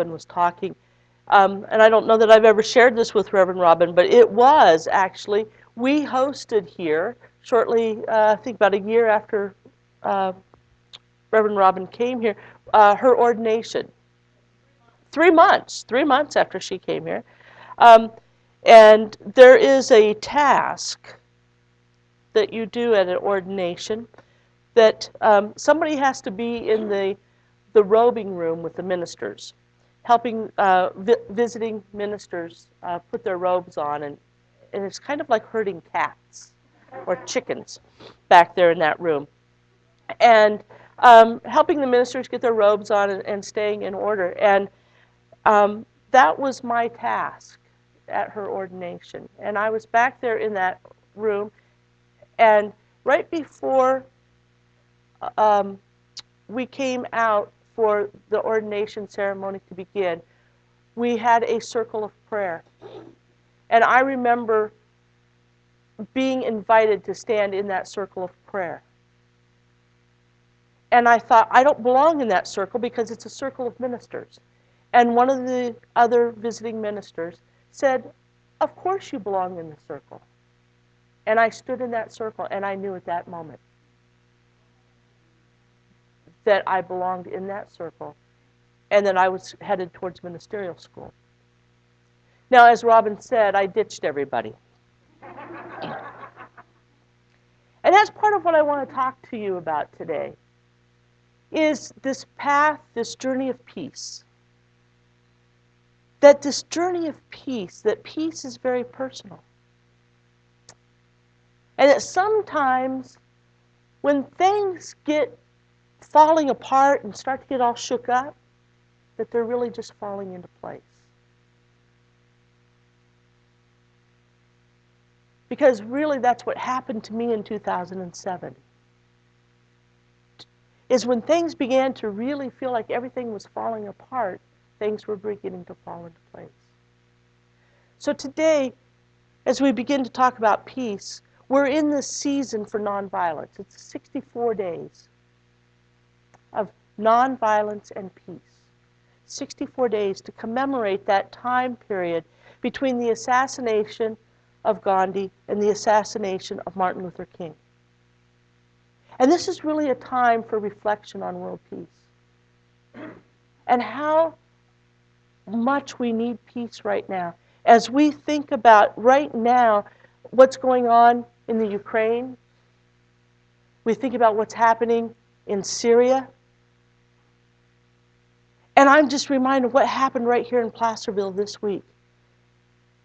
Robin was talking. And I don't know that I've ever shared this with Reverend Robin, but it was actually, we hosted here shortly, I think about a year after Reverend Robin came here, her ordination. 3 months after she came here. And there is a task that you do at an ordination that somebody has to be in the robing room with the ministers, helping visiting ministers put their robes on, and it's kind of like herding cats or chickens back there in that room. And helping the ministers get their robes on and staying in order. And that was my task at her ordination. And I was back there in that room, and right before we came out for the ordination ceremony to begin, we had a circle of prayer. And I remember being invited to stand in that circle of prayer. And I thought, I don't belong in that circle because it's a circle of ministers. And one of the other visiting ministers said, of course you belong in the circle. And I stood in that circle, and I knew at that moment that I belonged in that circle, and that I was headed towards ministerial school. Now, as Robin said, I ditched everybody. And that's part of what I want to talk to you about today, is this path, this journey of peace. That this journey of peace, that peace is very personal. And that sometimes when things get falling apart and start to get all shook up, that they're really just falling into place. Because really that's what happened to me in 2007. Is when things began to really feel like everything was falling apart, things were beginning to fall into place. So today, as we begin to talk about peace, we're in this season for nonviolence. It's 64 days of nonviolence and peace. 64 days to commemorate that time period between the assassination of Gandhi and the assassination of Martin Luther King. And this is really a time for reflection on world peace and how much we need peace right now. As we think about right now what's going on in the Ukraine, we think about what's happening in Syria, and I'm just reminded of what happened right here in Placerville this week.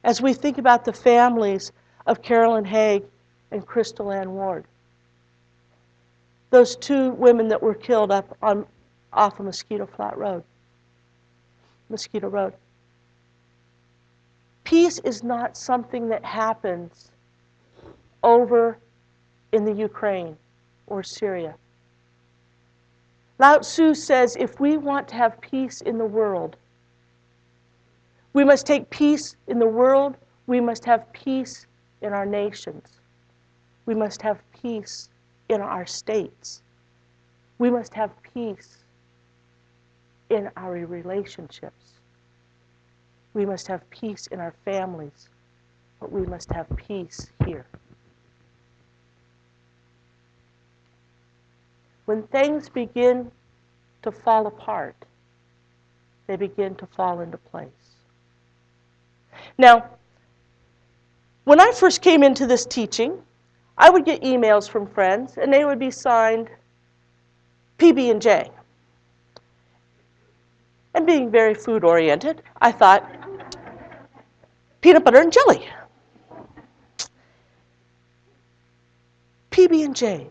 As we think about the families of Carolyn Haig and Crystal Ann Ward, those two women that were killed off of Mosquito Road. Peace is not something that happens over in the Ukraine or Syria. Lao Tzu says if we want to have peace in the world, we must take peace in the world, we must have peace in our nations. We must have peace in our states. We must have peace in our relationships. We must have peace in our families, but we must have peace here. When things begin to fall apart, they begin to fall into place. Now, when I first came into this teaching, I would get emails from friends, and they would be signed PB&J. And being very food-oriented, I thought, peanut butter and jelly. PB&J.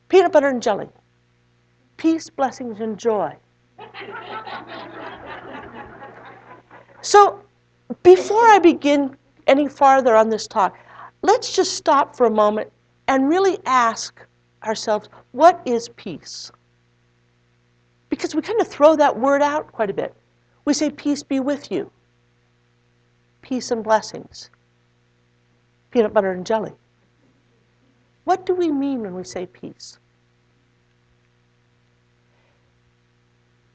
Peanut butter and jelly. Peace, blessings, and joy. So, before I begin any farther on this talk, let's just stop for a moment and really ask ourselves, what is peace? Because we kind of throw that word out quite a bit. We say, peace be with you. Peace and blessings. Peanut butter and jelly. What do we mean when we say peace?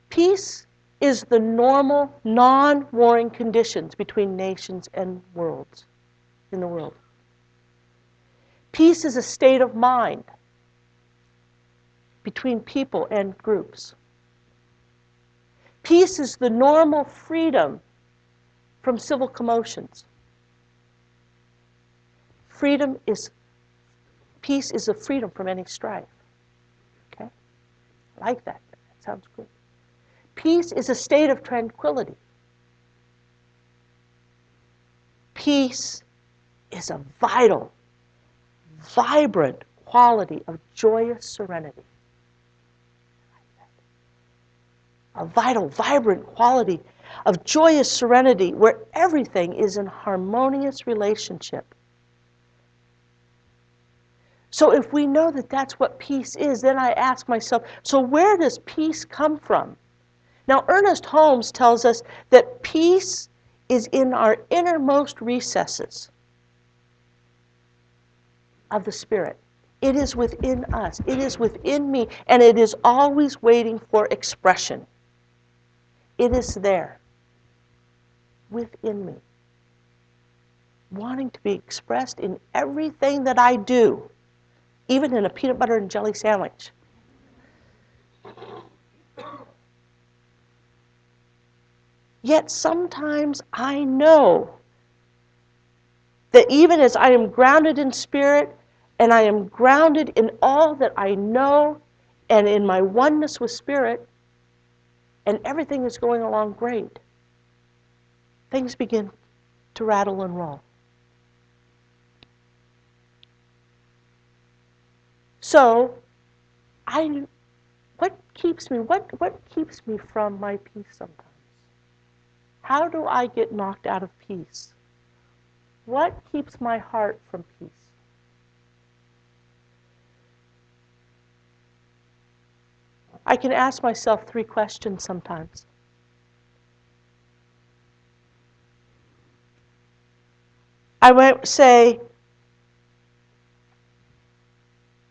Peace is the normal, non-warring conditions between nations and worlds in the world. Peace is a state of mind between people and groups. Peace is the normal freedom from civil commotions. Peace is a freedom from any strife. Okay? I like that. That sounds good. Peace is a state of tranquility. Peace is a vital, vibrant quality of joyous serenity. A vital, vibrant quality of joyous serenity where everything is in harmonious relationship. So if we know that that's what peace is, then I ask myself, so where does peace come from? Now, Ernest Holmes tells us that peace is in our innermost recesses of the spirit. It is within us. It is within me, and it is always waiting for expression. It is there, within me, wanting to be expressed in everything that I do, even in a peanut butter and jelly sandwich. Yet sometimes I know that even as I am grounded in spirit, and I am grounded in all that I know, and in my oneness with spirit, and everything is going along great, things begin to rattle and roll. So, what keeps me from my peace sometimes? How do I get knocked out of peace? What keeps my heart from peace? I can ask myself 3 questions sometimes. I might say,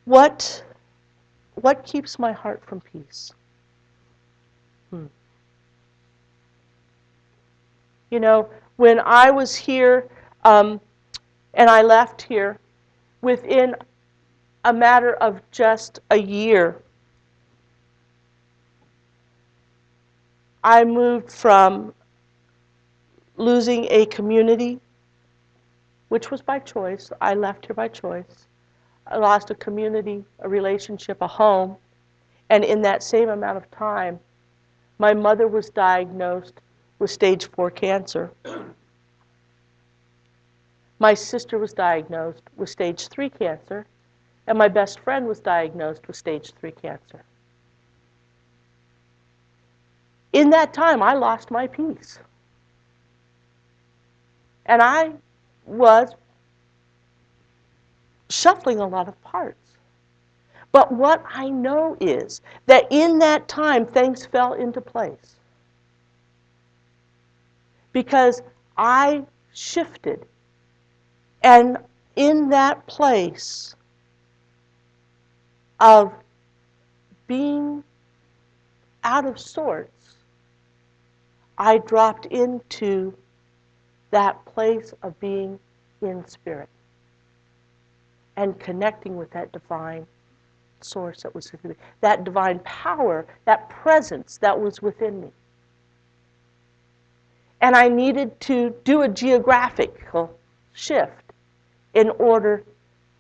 what keeps my heart from peace? You know, when I was here and I left here, within a matter of just a year, I moved from losing a community, which was by choice. I left here by choice. I lost a community, a relationship, a home. And in that same amount of time, my mother was diagnosed with stage 4 cancer. My sister was diagnosed with stage 3 cancer. And my best friend was diagnosed with stage 3 cancer. In that time, I lost my peace. And I was shuffling a lot of parts. But what I know is that in that time, things fell into place. Because I shifted. And in that place of being out of sorts, I dropped into that place of being in spirit and connecting with that divine source that was within me, that divine power, that presence that was within me. And I needed to do a geographical shift in order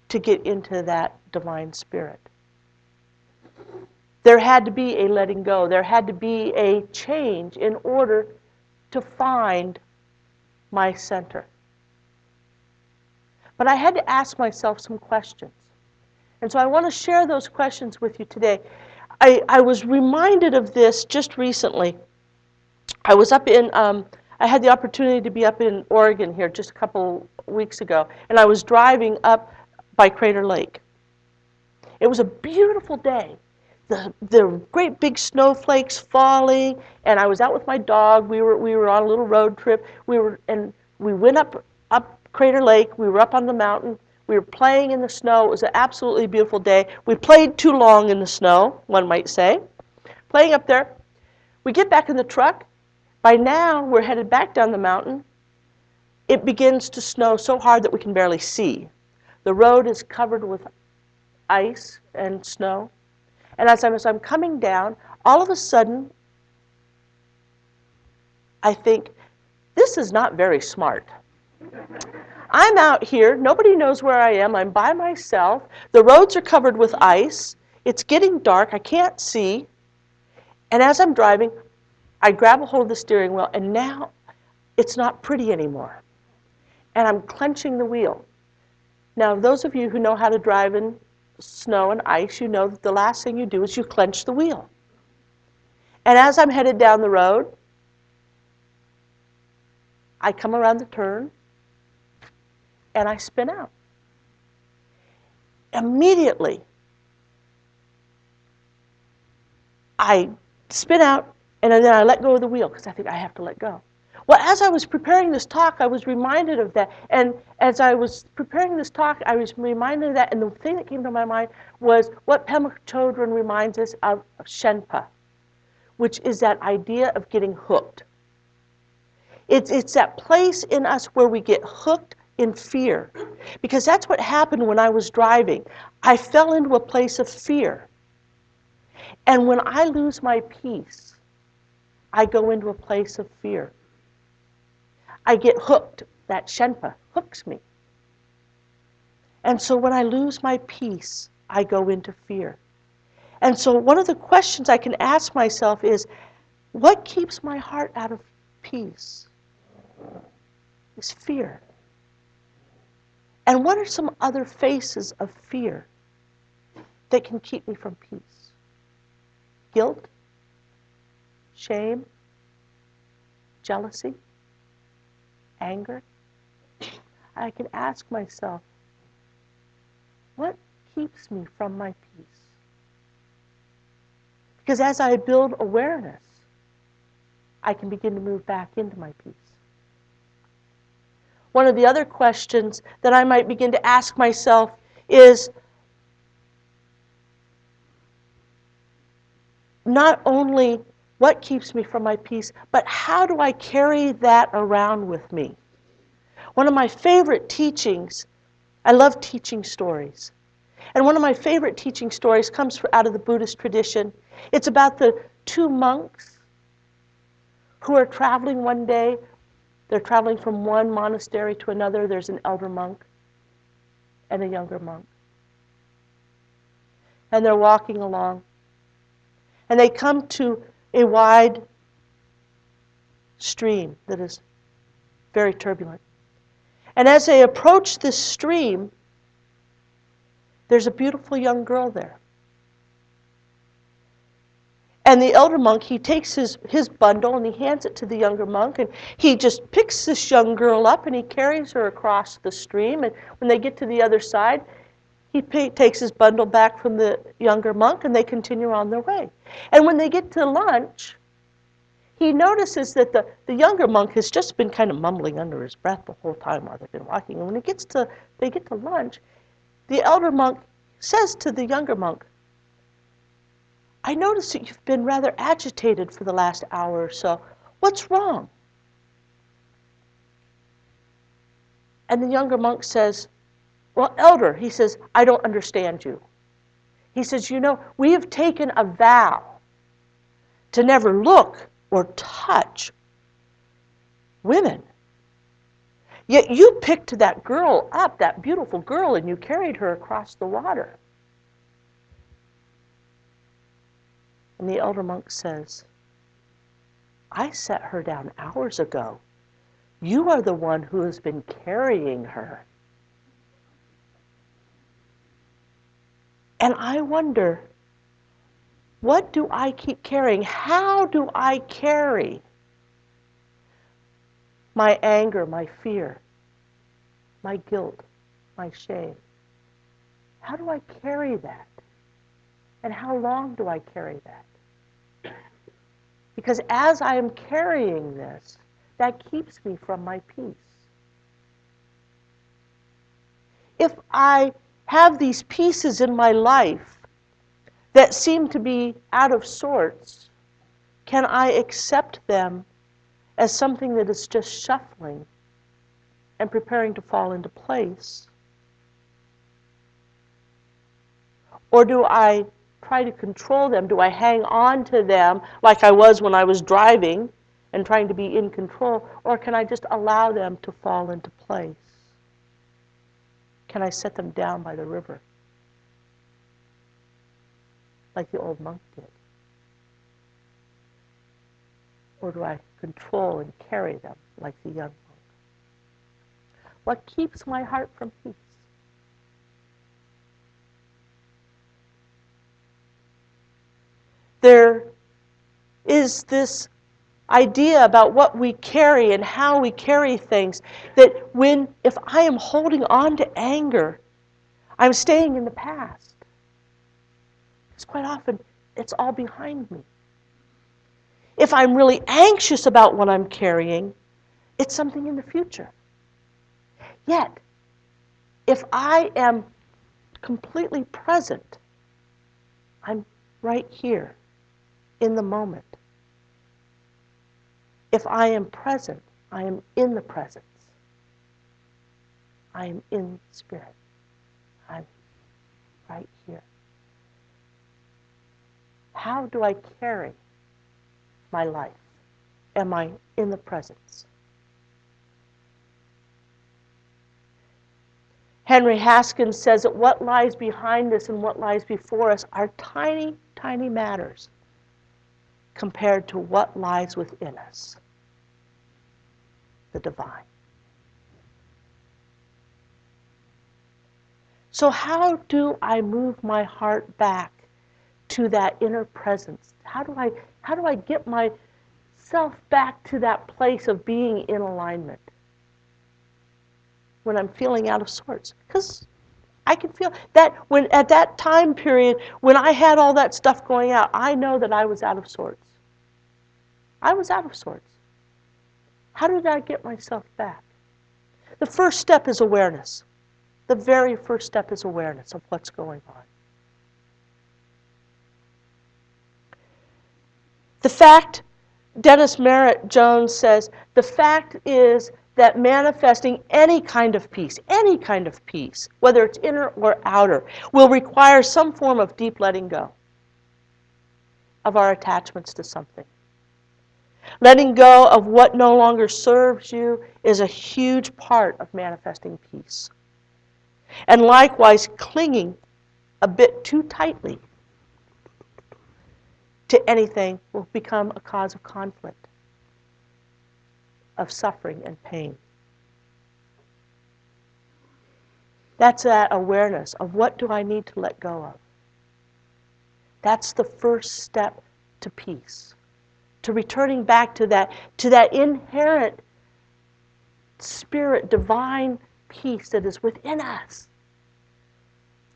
to get into that divine spirit. There had to be a letting go. There had to be a change in order to find my center. But I had to ask myself some questions. And so I want to share those questions with you today. I was reminded of this just recently. I was up in, I had the opportunity to be up in Oregon here just a couple weeks ago, and I was driving up by Crater Lake. It was a beautiful day. The great big snowflakes falling, and I was out with my dog. We were on a little road trip. We went up Crater Lake. We were up on the mountain. We were playing in the snow. It was an absolutely beautiful day. We played too long in the snow, one might say, playing up there. We get back in the truck. By now, we're headed back down the mountain. It begins to snow so hard that we can barely see. The road is covered with ice and snow. And as I'm coming down, all of a sudden, I think, this is not very smart. I'm out here. Nobody knows where I am. I'm by myself. The roads are covered with ice. It's getting dark. I can't see. And as I'm driving, I grab a hold of the steering wheel, and now it's not pretty anymore. And I'm clenching the wheel. Now, those of you who know how to drive in snow and ice, you know that the last thing you do is you clench the wheel. And as I'm headed down the road, I come around the turn, and I spin out. Immediately, I spin out, and then I let go of the wheel because I think I have to let go. Well, as I was preparing this talk, I was reminded of that. And as I was preparing this talk, I was reminded of that. And the thing that came to my mind was what Pema Chodron reminds us of Shenpa, which is that idea of getting hooked. It's that place in us where we get hooked in fear. Because that's what happened when I was driving. I fell into a place of fear. And when I lose my peace, I go into a place of fear. I get hooked. That Shenpa hooks me. And so when I lose my peace, I go into fear. And so one of the questions I can ask myself is, what keeps my heart out of peace? It's fear. And what are some other faces of fear that can keep me from peace? Guilt, shame, jealousy, anger. I can ask myself, what keeps me from my peace? Because as I build awareness, I can begin to move back into my peace. One of the other questions that I might begin to ask myself is not only what keeps me from my peace, but how do I carry that around with me? One of my favorite teachings, I love teaching stories. And one of my favorite teaching stories comes out of the Buddhist tradition. It's about the two monks who are traveling one day. They're traveling from one monastery to another. There's an elder monk and a younger monk. And they're walking along. And they come to a wide stream that is very turbulent. And as they approach this stream, there's a beautiful young girl there. And the elder monk, he takes his bundle and he hands it to the younger monk, and he just picks this young girl up and he carries her across the stream. And when they get to the other side, he takes his bundle back from the younger monk and they continue on their way. And when they get to lunch, he notices that the younger monk has just been kind of mumbling under his breath the whole time while they've been walking. And when they get to lunch, the elder monk says to the younger monk, I notice that you've been rather agitated for the last hour or so. What's wrong? And the younger monk says, well, elder, he says, I don't understand you. He says, you know, we have taken a vow to never look or touch women. Yet you picked that girl up, that beautiful girl, and you carried her across the water. And the elder monk says, I set her down hours ago. You are the one who has been carrying her. And I wonder, what do I keep carrying? How do I carry my anger, my fear, my guilt, my shame? How do I carry that? And how long do I carry that? Because as I am carrying this, that keeps me from my peace. If I have these pieces in my life that seem to be out of sorts, Can I accept them as something that is just shuffling and preparing to fall into place? Or do I try to control them? Do I hang on to them like I was when I was driving and trying to be in control? Or can I just allow them to fall into place? Can I set them down by the river like the old monk did? Or do I control and carry them like the young monk? What keeps my heart from peace? There is this idea about what we carry and how we carry things, that if I am holding on to anger, I'm staying in the past. Because quite often, it's all behind me. If I'm really anxious about what I'm carrying, it's something in the future. Yet, if I am completely present, I'm right here in the moment. If I am present, I am in the presence. I am in spirit. I'm right here. How do I carry my life? Am I in the presence? Henry Haskins says that what lies behind us and what lies before us are tiny, tiny matters compared to what lies within us, the divine. So how do I move my heart back to that inner presence? How do I get myself back to that place of being in alignment when I'm feeling out of sorts? Because I can feel that when at that time period when I had all that stuff going out, I know that I was out of sorts. I was out of sorts. How did I get myself back? The first step is awareness. The very first step is awareness of what's going on. The fact, Dennis Merritt Jones says, the fact is that manifesting any kind of peace, whether it's inner or outer, will require some form of deep letting go of our attachments to something. Letting go of what no longer serves you is a huge part of manifesting peace. And likewise, clinging a bit too tightly to anything will become a cause of conflict, of suffering and pain. That's that awareness of what do I need to let go of. That's the first step to peace, to returning back to that inherent spirit, divine peace that is within us.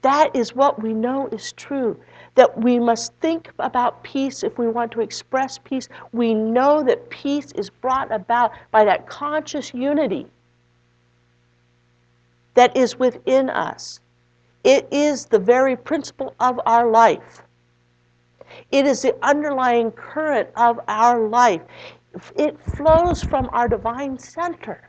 That is what we know is true, that we must think about peace if we want to express peace. We know that peace is brought about by that conscious unity that is within us. It is the very principle of our life. It is the underlying current of our life. It flows from our divine center.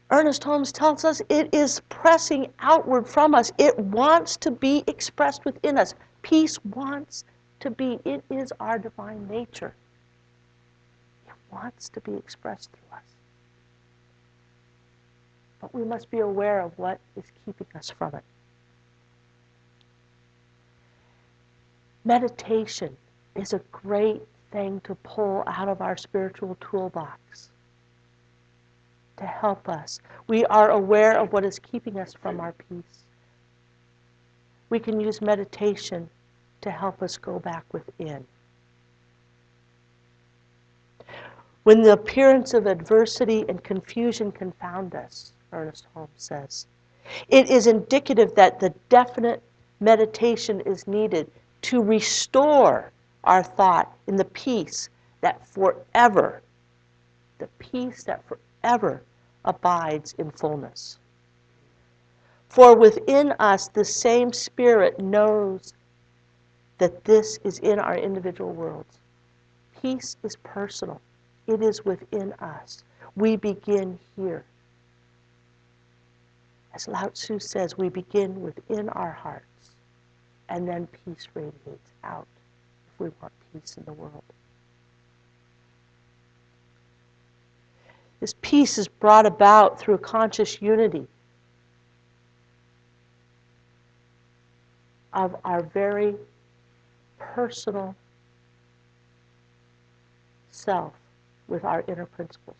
Ernest Holmes tells us it is pressing outward from us. It wants to be expressed within us. Peace wants to be. It is our divine nature. It wants to be expressed through us. But we must be aware of what is keeping us from it. Meditation is a great thing to pull out of our spiritual toolbox to help us. We are aware of what is keeping us from our peace. We can use meditation to help us go back within. When the appearance of adversity and confusion confound us, Ernest Holmes says, it is indicative that the definite meditation is needed to restore our thought in the peace that forever abides in fullness. For within us the same Spirit knows that this is in our individual worlds. Peace is personal. It is within us. We begin here. As Lao Tzu says, we begin within our hearts, and then peace radiates out if we want peace in the world. This peace is brought about through conscious unity of our very personal self with our inner principles.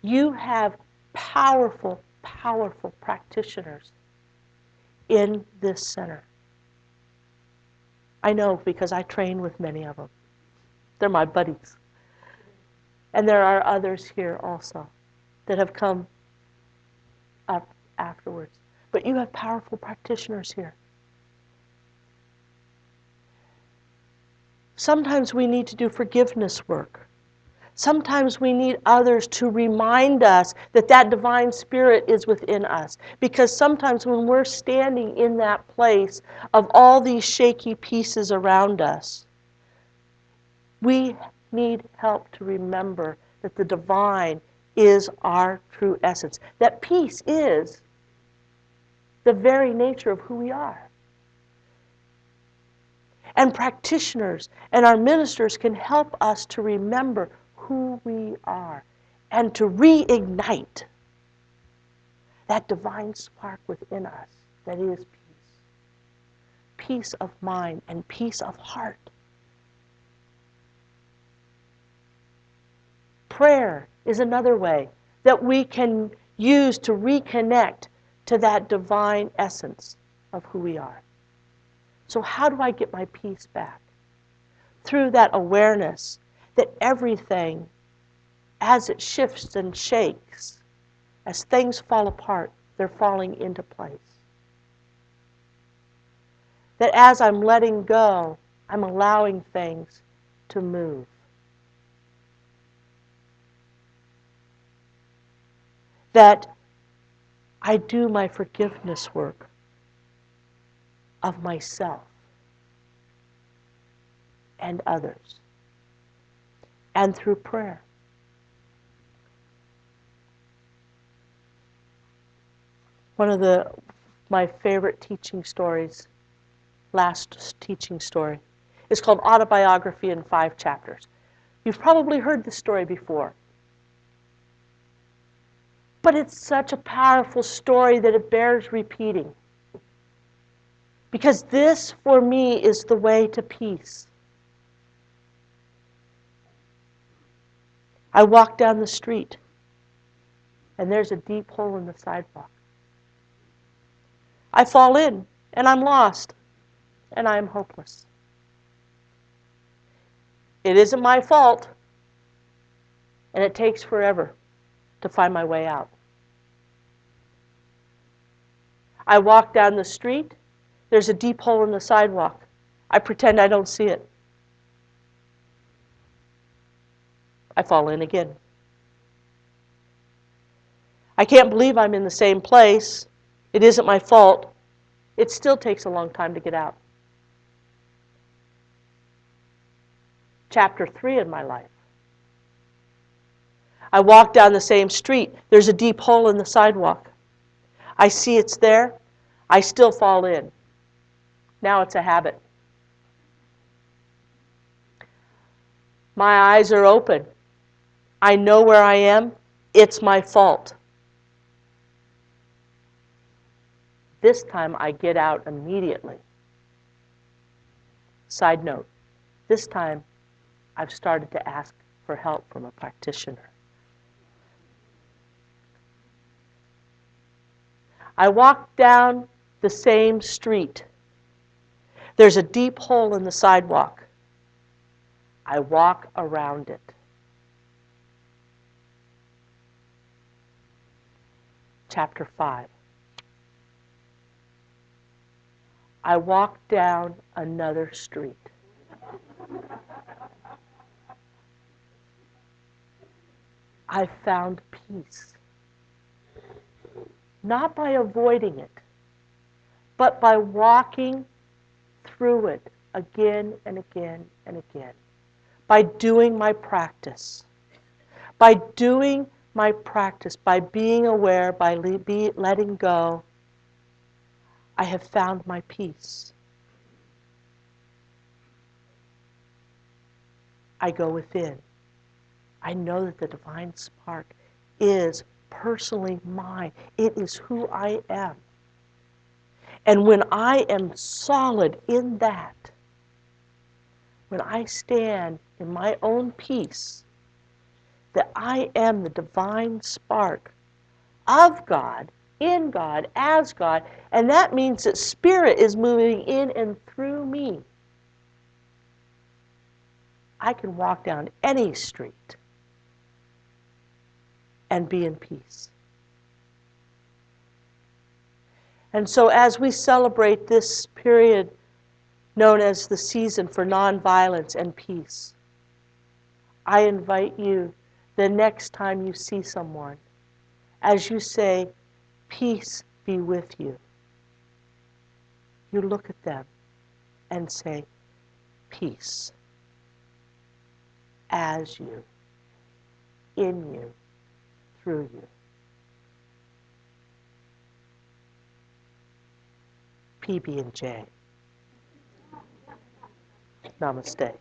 You have powerful, powerful practitioners in this center. I know because I train with many of them. They're my buddies. And there are others here also that have come up afterwards. But you have powerful practitioners here. Sometimes we need to do forgiveness work. Sometimes we need others to remind us that that divine spirit is within us. Because sometimes when we're standing in that place of all these shaky pieces around us, we need help to remember that the divine is our true essence. That peace is the very nature of who we are. And practitioners and our ministers can help us to remember who we are and to reignite that divine spark within us that is peace. Peace of mind and peace of heart. Prayer is another way that we can use to reconnect to that divine essence of who we are. So how do I get my peace back? Through that awareness that everything, as it shifts and shakes, as things fall apart, they're falling into place. That as I'm letting go, I'm allowing things to move. That I do my forgiveness work of myself and others, and through prayer. One of my favorite teaching stories, last teaching story, is called Autobiography in 5 Chapters. You've probably heard this story before. But it's such a powerful story that it bears repeating. Because this, for me, is the way to peace. I walk down the street, and there's a deep hole in the sidewalk. I fall in, and I'm lost, and I am hopeless. It isn't my fault, and it takes forever to find my way out. I walk down the street, there's a deep hole in the sidewalk. I pretend I don't see it. I fall in again. I can't believe I'm in the same place. It isn't my fault. It still takes a long time to get out. Chapter 3 in my life. I walk down the same street. There's a deep hole in the sidewalk. I see it's there. I still fall in. Now it's a habit. My eyes are open. I know where I am. It's my fault. This time I get out immediately. Side note, this time I've started to ask for help from a practitioner. I walk down the same street. There's a deep hole in the sidewalk. I walk around it. Chapter 5. I walk down another street. I found peace. Not by avoiding it, but by walking through it again and again and again by doing my practice. By doing my practice, by being aware, by letting go, I have found my peace. I go within. I know that the divine spark is personally mine. It is who I am. And when I am solid in that, when I stand in my own peace, that I am the divine spark of God, in God, as God, and that means that Spirit is moving in and through me. I can walk down any street and be in peace. And so as we celebrate this period known as the season for nonviolence and peace, I invite you, the next time you see someone, as you say, peace be with you, you look at them and say, peace, as you, in you, through you. PB&J. Namaste.